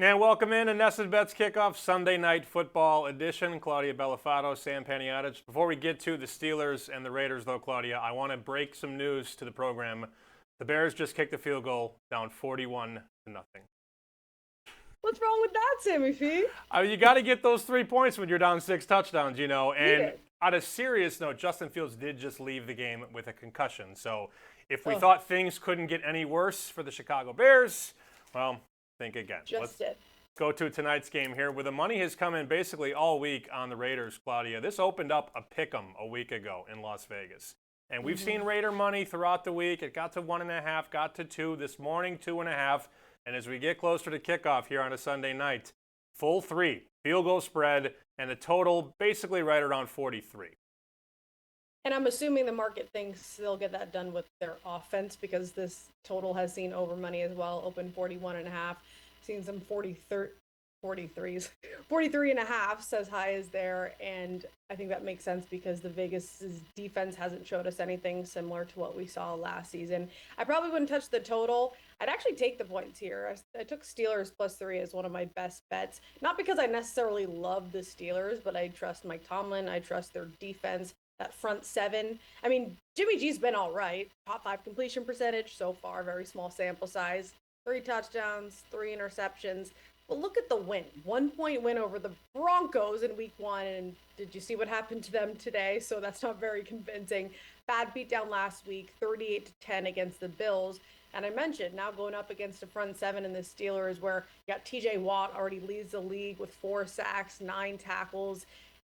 And welcome in to NESN Bets Kickoff Sunday Night Football Edition. Claudia Bellafato, Sam Paniotich. Before we get to the Steelers and the Raiders, though, Claudia, I want to break some news to the program. The Bears just kicked a field goal down 41-0. What's wrong with that, Sammy Fee? You got to get those 3 points when you're down 6 touchdowns, And Need it. on a serious note, Justin Fields did just leave the game with a concussion. So if we Oh. thought things couldn't get any worse for the Chicago Bears, well, think again. Let's Go to tonight's game here, where the money has come in basically all week on the Raiders, Claudia. This opened up a pick'em a week ago in Las Vegas. And we've seen Raider money throughout the week. It got to 1.5, got to 2, this morning 2.5. And as we get closer to kickoff here on a Sunday night, full 3, field goal spread, and a total basically right around 43. And I'm assuming the market thinks they'll get that done with their offense because this total has seen over money as well. Open 41.5, seen some 43s, 43.5 as high as there. And I think that makes sense because the Vegas' defense hasn't showed us anything similar to what we saw last season. I probably wouldn't touch the total. I'd actually take the points here. I took Steelers +3 as one of my best bets. Not because I necessarily love the Steelers, but I trust Mike Tomlin. I trust their defense. That front seven. I mean, Jimmy G's been all right. Top 5 completion percentage so far, very small sample size. 3 touchdowns, 3 interceptions. But look at the win. 1-point win over the Broncos in week 1. And did you see what happened to them today? So that's not very convincing. Bad beatdown last week, 38-10 against the Bills. And I mentioned now going up against a front seven in the Steelers where you got TJ Watt already leads the league with 4 sacks, 9 tackles.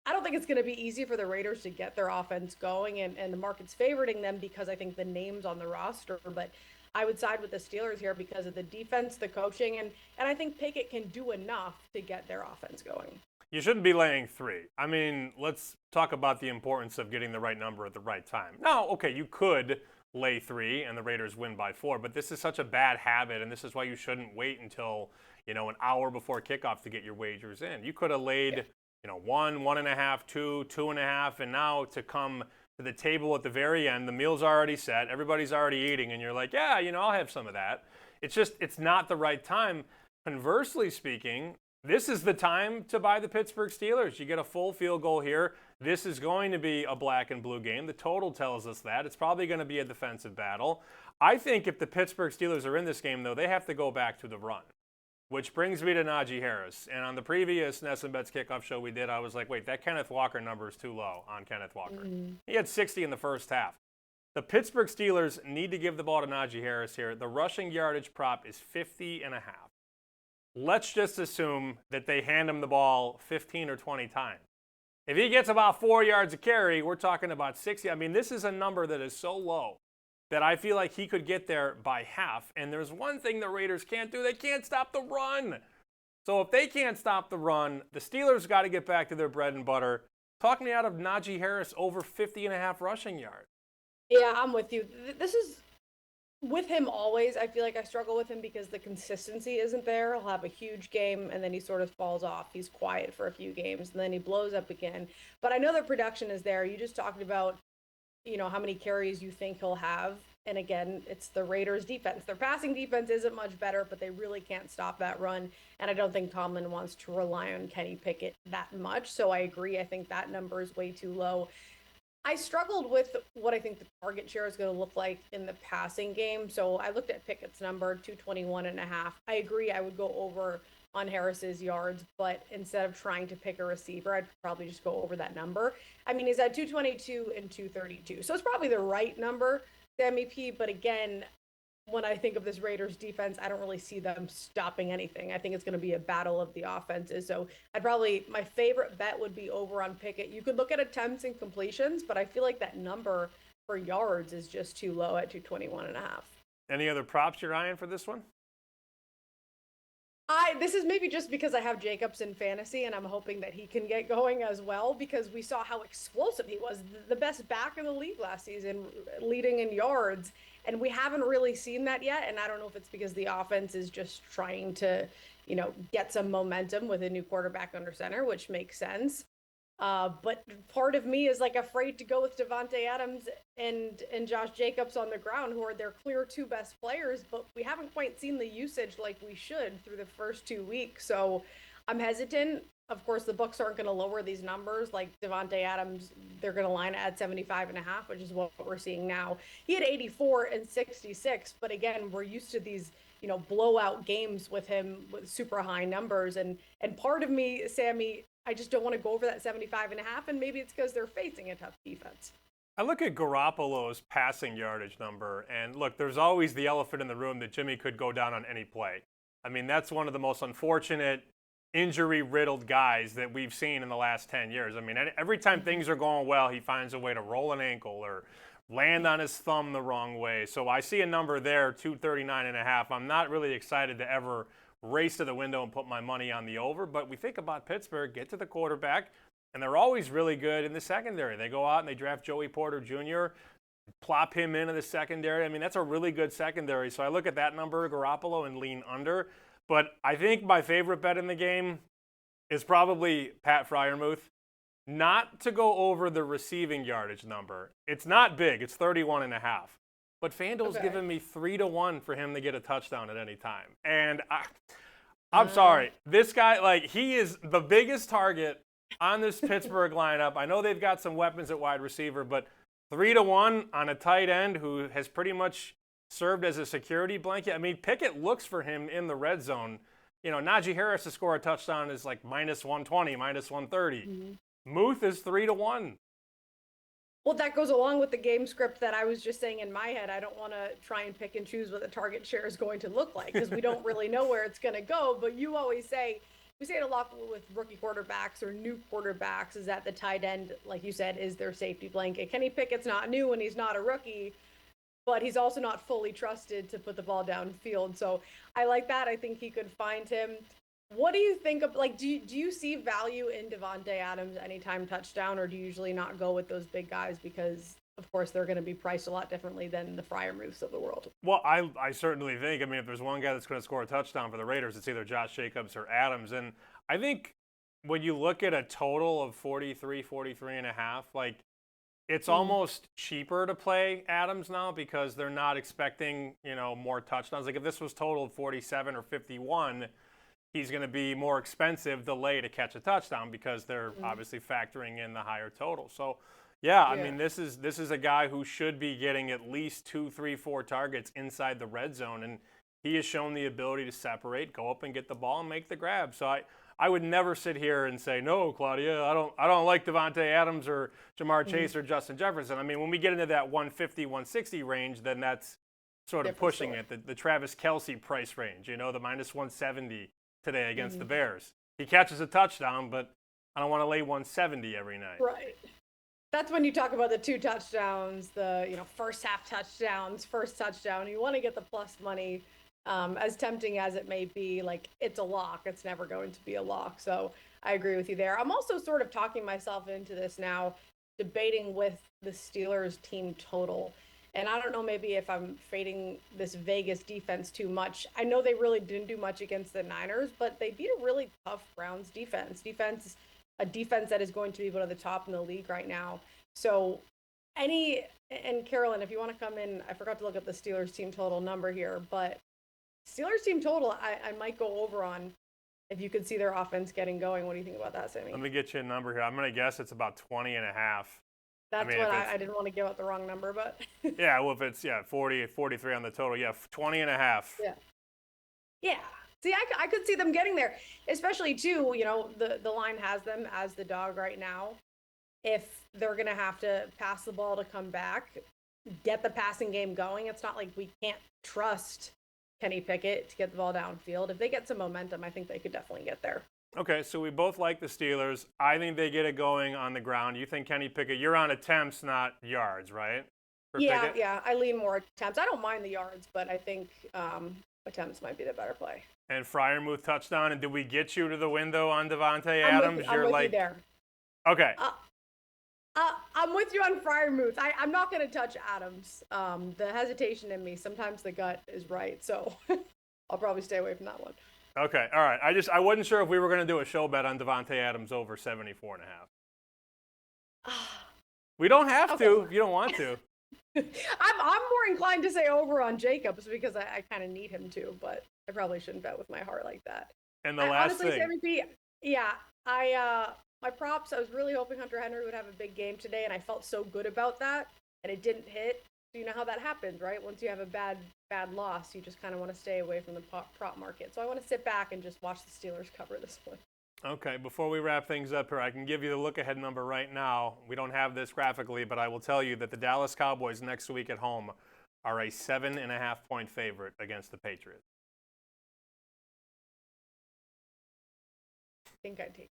I don't think it's going to be easy for the Raiders to get their offense going, and the market's favoriting them because I think the names on the roster, but I would side with the Steelers here because of the defense, the coaching, and I think Pickett can do enough to get their offense going. You shouldn't be laying 3. I mean, let's talk about the importance of getting the right number at the right time. Now, okay, you could lay 3 and the Raiders win by 4, but this is such a bad habit, and this is why you shouldn't wait until, an hour before kickoff to get your wagers in. You could have laid 1, 1.5, 2, 2.5, and now to come to the table at the very end, the meal's already set, everybody's already eating, and you're like, yeah, I'll have some of that. It's not the right time. Conversely speaking, this is the time to buy the Pittsburgh Steelers. You get a full field goal here. This is going to be a black and blue game. The total tells us that. It's probably going to be a defensive battle. I think if the Pittsburgh Steelers are in this game, though, they have to go back to the run. Which brings me to Najee Harris. And on the previous NESN Bets Kickoff show we did, I was like, wait, that Kenneth Walker number is too low on Kenneth Walker. He had 60 in the first half. The Pittsburgh Steelers need to give the ball to Najee Harris here. The rushing yardage prop is 50.5. Let's just assume that they hand him the ball 15 or 20 times. If he gets about 4 yards a carry, we're talking about 60. I mean, this is a number that is so low that I feel like he could get there by half. And there's one thing the Raiders can't do. They can't stop the run. So if they can't stop the run, the Steelers got to get back to their bread and butter. Talk me out of Najee Harris over 50.5 rushing yards. Yeah, I'm with you. This is with him always. I feel like I struggle with him because the consistency isn't there. He'll have a huge game and then he sort of falls off. He's quiet for a few games and then he blows up again. But I know the production is there. You just talked about how many carries you think he'll have. And again, it's the Raiders defense. Their passing defense isn't much better, but they really can't stop that run. And I don't think Tomlin wants to rely on Kenny Pickett that much. So I agree. I think that number is way too low. I struggled with what I think the target share is going to look like in the passing game. So I looked at Pickett's number, 221.5. I agree. I would go over on Harris's yards, but instead of trying to pick a receiver, I'd probably just go over that number. I mean, he's at 222 and 232. So it's probably the right number, Sammy P. But again, when I think of this Raiders defense, I don't really see them stopping anything. I think it's going to be a battle of the offenses. So my favorite bet would be over on Pickett. You could look at attempts and completions, but I feel like that number for yards is just too low at 221.5. Any other props you're eyeing for this one? This is maybe just because I have Jacobs in fantasy and I'm hoping that he can get going as well because we saw how explosive he was. The best back in the league last season, leading in yards. And we haven't really seen that yet. And I don't know if it's because the offense is just trying to, get some momentum with a new quarterback under center, which makes sense. But part of me is like afraid to go with Devontae Adams and Josh Jacobs on the ground, who are their clear two best players, but we haven't quite seen the usage like we should through the first 2 weeks. So I'm hesitant. Of course, the books aren't going to lower these numbers. Like Devontae Adams, they're going to line it at 75.5, which is what we're seeing now. He had 84 and 66, but again, we're used to these blowout games with him with super high numbers. And part of me, Sammy, I just don't want to go over that 75.5, and maybe it's because they're facing a tough defense. I look at Garoppolo's passing yardage number, and look, there's always the elephant in the room that Jimmy could go down on any play. I mean, that's one of the most unfortunate injury-riddled guys that we've seen in the last 10 years. I mean, every time things are going well, he finds a way to roll an ankle or land on his thumb the wrong way. So I see a number there, 239.5. I'm not really excited to ever race to the window and put my money on the over, but we think about Pittsburgh, get to the quarterback, and they're always really good in the secondary. They go out and they draft Joey Porter Jr., plop him into the secondary. I mean, that's a really good secondary. So I look at that number, Garoppolo, and lean under. But I think my favorite bet in the game is probably Pat Freiermuth. Not to go over the receiving yardage number. It's not big. It's 31.5. But FanDuel's given me 3-1 for him to get a touchdown at any time. And I'm sorry. This guy, like, he is the biggest target on this Pittsburgh lineup. I know they've got some weapons at wide receiver, but 3-1 on a tight end who has pretty much served as a security blanket. I mean, Pickett looks for him in the red zone. Najee Harris to score a touchdown is like minus 120, minus 130. Mm-hmm. Muth is 3-1. Well, that goes along with the game script that I was just saying in my head. I don't want to try and pick and choose what the target share is going to look like because we don't really know where it's going to go. But you always say, we say it a lot with rookie quarterbacks or new quarterbacks, is that the tight end, like you said, is their safety blanket. Kenny Pickett's not new and he's not a rookie, but he's also not fully trusted to put the ball downfield. So I like that. I think he could find him. What do you think of, like, do you see value in Devontae Adams anytime touchdown, or do you usually not go with those big guys because, of course, they're going to be priced a lot differently than the Freiermuths of the world? Well, I certainly think, I mean, if there's one guy that's going to score a touchdown for the Raiders, it's either Josh Jacobs or Adams. And I think when you look at a total of 43.5, like, it's almost cheaper to play Adams now because they're not expecting, more touchdowns. Like, if this was totaled 47 or 51, he's going to be more expensive to lay to catch a touchdown because they're obviously factoring in the higher total. So, yeah, I mean, this is a guy who should be getting at least 2, 3, 4 targets inside the red zone, and he has shown the ability to separate, go up and get the ball and make the grab. So I would never sit here and say, no, Claudia, I don't like Devontae Adams or Jamar Chase or Justin Jefferson. I mean, when we get into that 150, 160 range, then that's sort of pushing it. The Travis Kelce price range, the minus 170 today against the Bears. He catches a touchdown, but I don't want to lay 170 every night. Right. That's when you talk about the 2 touchdowns, the first half touchdowns, first touchdown. You want to get the plus money. As tempting as it may be, like, it's a lock. It's never going to be a lock. So I agree with you there. I'm also sort of talking myself into this now, debating with the Steelers team total. And I don't know, maybe if I'm fading this Vegas defense too much. I know they really didn't do much against the Niners, but they beat a really tough Browns defense. A defense that is going to be one of the top in the league right now. So and Carolyn, if you want to come in, I forgot to look at the Steelers team total number here, but Steelers team total, I might go over on if you could see their offense getting going. What do you think about that, Sammy? Let me get you a number here. I'm going to guess it's about 20.5. That's what I didn't want to give out the wrong number, but. Yeah, well, if it's, 40, 43 on the total, 20.5. Yeah. Yeah. See, I could see them getting there, especially, too, the line has them as the dog right now. If they're going to have to pass the ball to come back, get the passing game going, it's not like we can't trust Kenny Pickett to get the ball downfield. If they get some momentum, I think they could definitely get there. Okay, so we both like the Steelers. I think they get it going on the ground. You think Kenny Pickett, you're on attempts, not yards, right? Yeah, I lean more attempts. I don't mind the yards, but I think attempts might be the better play. And Freiermuth touchdown. And did we get you to the window on Devontae Adams? I'm with you there. Okay. I'm with you on Freiermuth. I'm not going to touch Adams. The hesitation in me, sometimes the gut is right. So I'll probably stay away from that one. Okay, all right. I wasn't sure if we were going to do a show bet on Devontae Adams over 74.5. We don't have Okay. to if you don't want to. I'm more inclined to say over on Jacobs because I kind of need him to, but I probably shouldn't bet with my heart like that. And the last Honestly, thing. Sammy P, yeah, my props, I was really hoping Hunter Henry would have a big game today, and I felt so good about that, and it didn't hit. So you know how that happens, right? Once you have a bad loss, you just kind of want to stay away from the prop market. So I want to sit back and just watch the Steelers cover this one. Okay, before we wrap things up here, I can give you the look-ahead number right now. We don't have this graphically, but I will tell you that the Dallas Cowboys next week at home are a 7.5-point favorite against the Patriots. I think I'd take.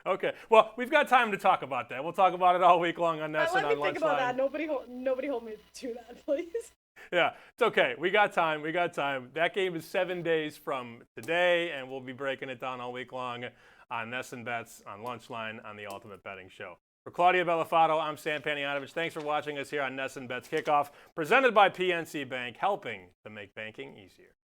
Okay, well, we've got time to talk about that. We'll talk about it all week long on NESN Let me on think about Lunchline. that. Nobody hold me to that, please. Yeah, it's okay. We got time. That game is 7 days from today, and we'll be breaking it down all week long on NESN Bets, on Lunchline, on the Ultimate Betting Show. For Claudia Bellafato, I'm Sam Panayotovich. Thanks for watching us here on NESN Bets Kickoff, presented by PNC Bank, helping to make banking easier.